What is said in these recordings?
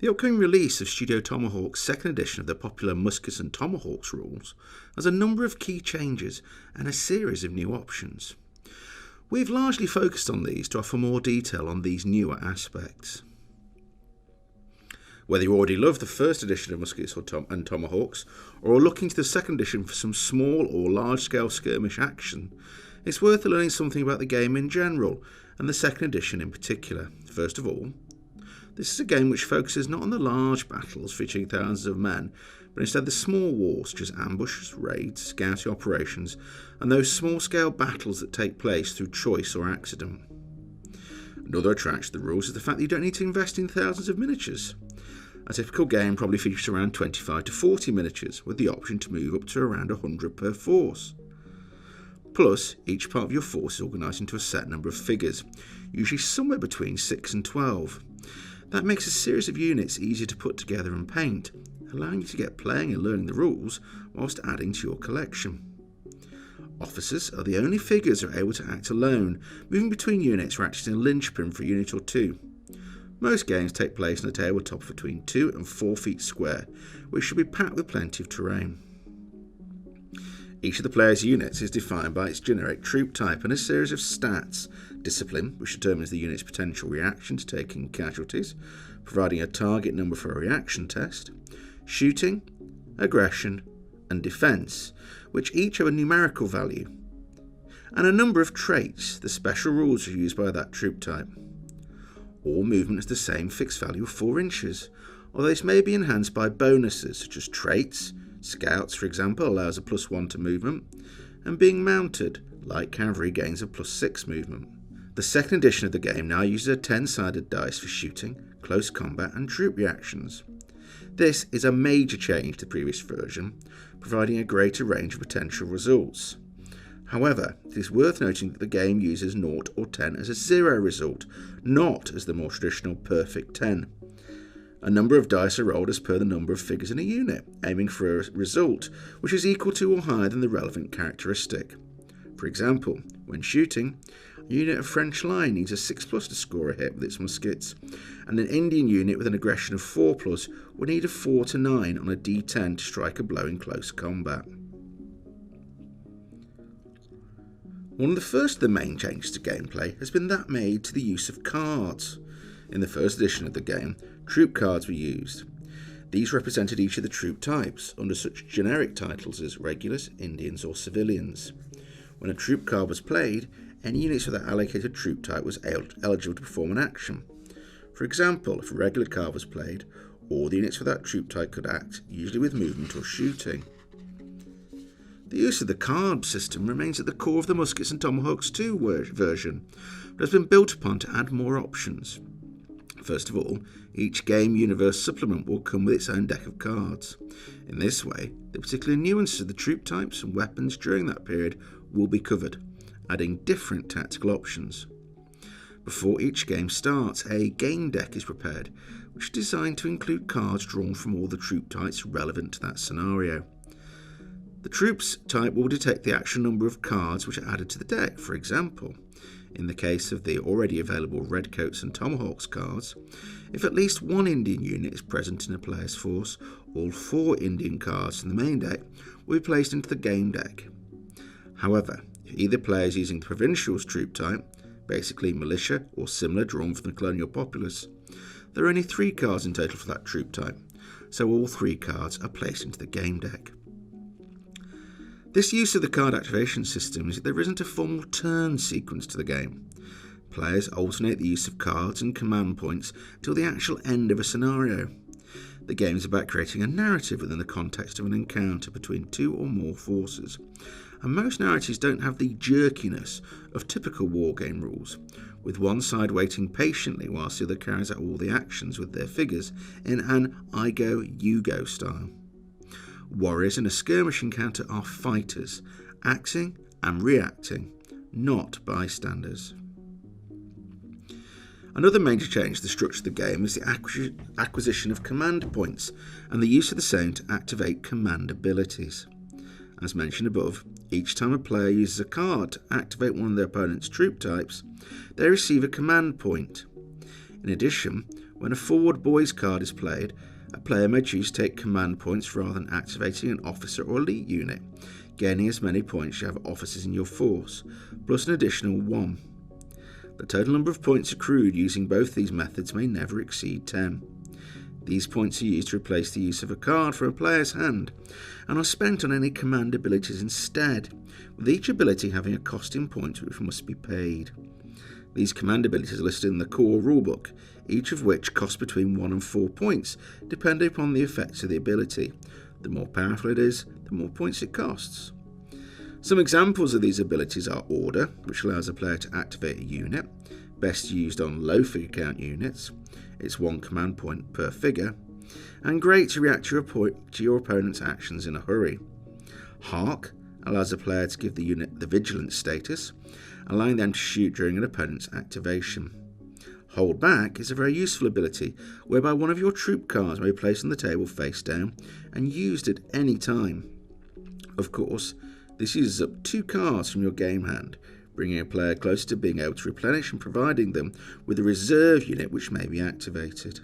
The upcoming release of Studio Tomahawk's second edition of the popular Musket and Tomahawks rules has a number of key changes and a series of new options. We've largely focused on these to offer more detail on these newer aspects. Whether you already love the first edition of Muskets and Tomahawks or are looking to the second edition for some small or large-scale skirmish action, it's worth learning something about the game in general and the second edition in particular. First of all, this is a game which focuses not on the large battles featuring thousands of men, but instead the small wars such as ambushes, raids, scouting operations, and those small-scale battles that take place through choice or accident. Another attraction to the rules is the fact that you don't need to invest in thousands of miniatures. A typical game probably features around 25 to 40 miniatures, with the option to move up to around 100 per force. Plus, each part of your force is organised into a set number of figures, usually somewhere between 6 and 12. That makes a series of units easier to put together and paint, allowing you to get playing and learning the rules whilst adding to your collection. Officers are the only figures that are able to act alone, moving between units or acting as a linchpin for a unit or two. Most games take place on a tabletop between 2 and 4 feet square, which should be packed with plenty of terrain. Each of the player's units is defined by its generic troop type and a series of stats: discipline, which determines the unit's potential reaction to taking casualties, providing a target number for a reaction test; shooting, aggression, and defence, which each have a numerical value; and a number of traits, the special rules are used by that troop type. All movement is the same fixed value of 4 inches, although this may be enhanced by bonuses such as traits. Scouts, for example, allows a +1 to movement, and being mounted, like cavalry, gains a +6 movement. The second edition of the game now uses a 10-sided dice for shooting, close combat and troop reactions. This is a major change to the previous version, providing a greater range of potential results. However, it is worth noting that the game uses 0 or 10 as a 0 result, not as the more traditional perfect 10. A number of dice are rolled as per the number of figures in a unit, aiming for a result which is equal to or higher than the relevant characteristic. For example, when shooting, a unit of French line needs a 6+ to score a hit with its muskets, and an Indian unit with an aggression of 4+ would need a 4 to 9 on a D10 to strike a blow in close combat. One of the first of the main changes to gameplay has been that made to the use of cards. In the first edition of the game, troop cards were used. These represented each of the troop types, under such generic titles as regulars, Indians or civilians. When a troop card was played, any units with that allocated troop type was eligible to perform an action. For example, if a regular card was played, all the units with that troop type could act, usually with movement or shooting. The use of the card system remains at the core of the Muskets and Tomahawks 2 version, but has been built upon to add more options. First of all, each game universe supplement will come with its own deck of cards. In this way, the particular nuances of the troop types and weapons during that period will be covered, adding different tactical options. Before each game starts, a game deck is prepared, which is designed to include cards drawn from all the troop types relevant to that scenario. The troops type will detect the actual number of cards which are added to the deck. For example, in the case of the already available Redcoats and Tomahawks cards, if at least one Indian unit is present in a player's force, all 4 Indian cards from the main deck will be placed into the game deck. However, if either player is using the provincial's troop type, basically militia or similar drawn from the colonial populace, there are only 3 cards in total for that troop type, so all 3 cards are placed into the game deck. This use of the card activation system is that there isn't a formal turn sequence to the game. Players alternate the use of cards and command points till the actual end of a scenario. The game is about creating a narrative within the context of an encounter between 2 or more forces, and most narratives don't have the jerkiness of typical wargame rules, with one side waiting patiently whilst the other carries out all the actions with their figures in an I go, you go style. Warriors in a skirmish encounter are fighters, acting and reacting, not bystanders. Another major change to the structure of the game is the acquisition of command points and the use of the same to activate command abilities. As mentioned above, each time a player uses a card to activate one of their opponent's troop types, they receive a command point. In addition, When a forward boys card is played, a player may choose to take command points rather than activating an officer or elite unit, gaining as many points as you have officers in your force, plus an additional 1. The total number of points accrued using both these methods may never exceed 10. These points are used to replace the use of a card from a player's hand, and are spent on any command abilities instead, with each ability having a cost in points which must be paid. These command abilities are listed in the core rulebook, each of which costs between 1 and 4 points, depending upon the effects of the ability. The more powerful it is, the more points it costs. Some examples of these abilities are Order, which allows a player to activate a unit, best used on low figure count units. It's 1 command point per figure, and great to react to your opponent's actions in a hurry. Hark allows a player to give the unit the vigilance status, allowing them to shoot during an opponent's activation. Hold Back is a very useful ability, whereby one of your troop cards may be placed on the table face down and used at any time. Of course, this uses up 2 cards from your game hand, bringing a player closer to being able to replenish and providing them with a reserve unit which may be activated.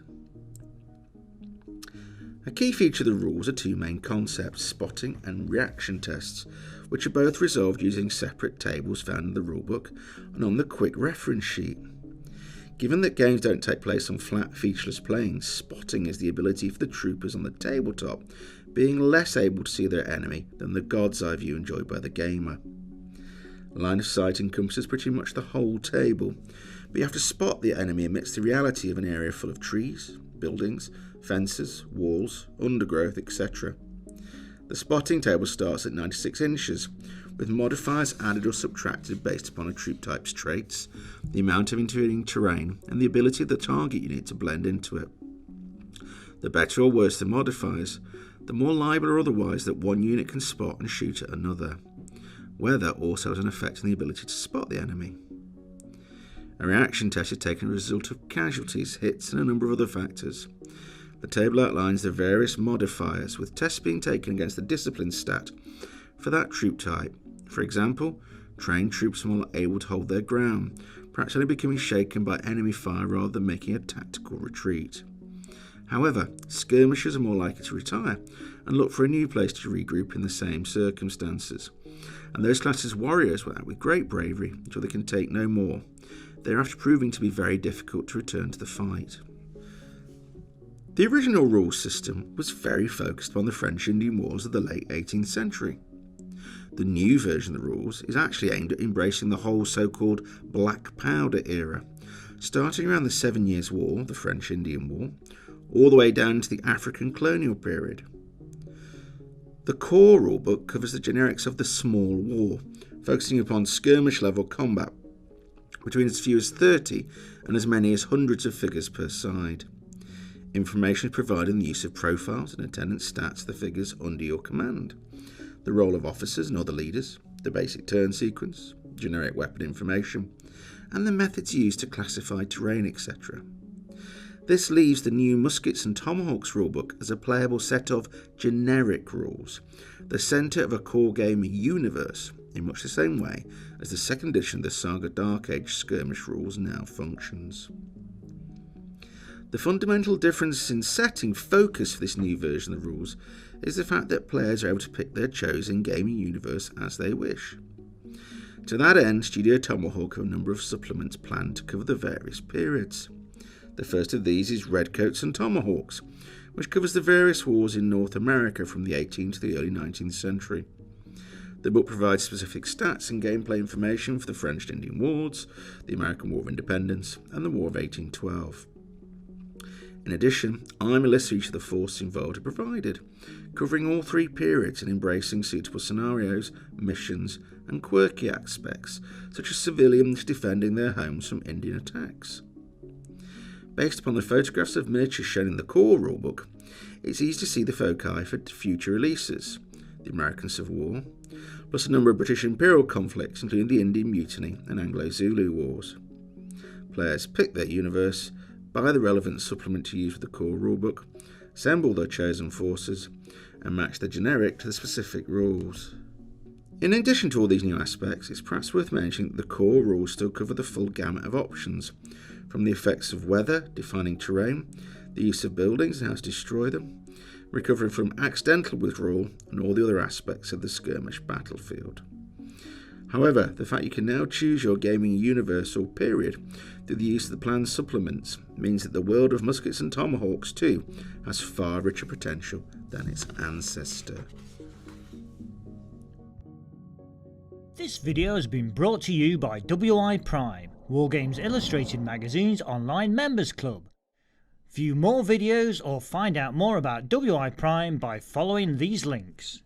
A key feature of the rules are 2 main concepts, spotting and reaction tests, which are both resolved using separate tables found in the rulebook and on the quick reference sheet. Given that games don't take place on flat, featureless planes, spotting is the ability for the troopers on the tabletop being less able to see their enemy than the god's eye view enjoyed by the gamer. Line of sight encompasses pretty much the whole table, but you have to spot the enemy amidst the reality of an area full of trees, buildings, fences, walls, undergrowth, etc. The spotting table starts at 96 inches, with modifiers added or subtracted based upon a troop type's traits, the amount of intervening terrain, and the ability of the target unit to blend into it. The better or worse the modifiers, the more liable or otherwise that one unit can spot and shoot at another. Weather also has an effect on the ability to spot the enemy. A reaction test is taken as a result of casualties, hits, and a number of other factors. The table outlines the various modifiers, with tests being taken against the discipline stat for that troop type. For example, trained troops are more able to hold their ground, perhaps only becoming shaken by enemy fire rather than making a tactical retreat. However, skirmishers are more likely to retire and look for a new place to regroup in the same circumstances. And those classed as warriors will act with great bravery until they can take no more, thereafter proving to be very difficult to return to the fight. The original rules system was very focused upon the French-Indian Wars of the late 18th century. The new version of the rules is actually aimed at embracing the whole so-called Black Powder era, starting around the 7 Years' War, the French-Indian War, all the way down to the African colonial period. The core rulebook covers the generics of the Small War, focusing upon skirmish-level combat, between as few as 30 and as many as hundreds of figures per side. Information is provided in the use of profiles and attendance stats of the figures under your command, the role of officers and other leaders, the basic turn sequence, generic weapon information, and the methods used to classify terrain, etc. This leaves the new Muskets and Tomahawks rulebook as a playable set of generic rules, the centre of a core game universe, in much the same way as the second edition of the Saga Dark Age skirmish rules now functions. The fundamental difference in setting focus for this new version of the rules is the fact that players are able to pick their chosen gaming universe as they wish. To that end, Studio Tomahawk have a number of supplements planned to cover the various periods. The first of these is Redcoats and Tomahawks, which covers the various wars in North America from the 18th to the early 19th century. The book provides specific stats and gameplay information for the French and Indian Wars, the American War of Independence, and the War of 1812. In addition, I'm a list for each of the forces involved are provided, covering all 3 periods and embracing suitable scenarios, missions, and quirky aspects, such as civilians defending their homes from Indian attacks. Based upon the photographs of miniatures shown in the core rulebook, it's easy to see the foci for future releases: the American Civil War, plus a number of British Imperial conflicts, including the Indian Mutiny and Anglo-Zulu Wars. Players pick their universe, buy the relevant supplement to use with the core rulebook, assemble their chosen forces, and match the generic to the specific rules. In addition to all these new aspects, it's perhaps worth mentioning that the core rules still cover the full gamut of options, from the effects of weather, defining terrain, the use of buildings and how to destroy them, recovering from accidental withdrawal, and all the other aspects of the skirmish battlefield. However, the fact you can now choose your gaming universe or period through the use of the plan's supplements means that the world of Muskets and Tomahawks 2 has far richer potential than its ancestor. This video has been brought to you by WI Prime, Wargames Illustrated Magazine's online members club. View more videos or find out more about WI Prime by following these links.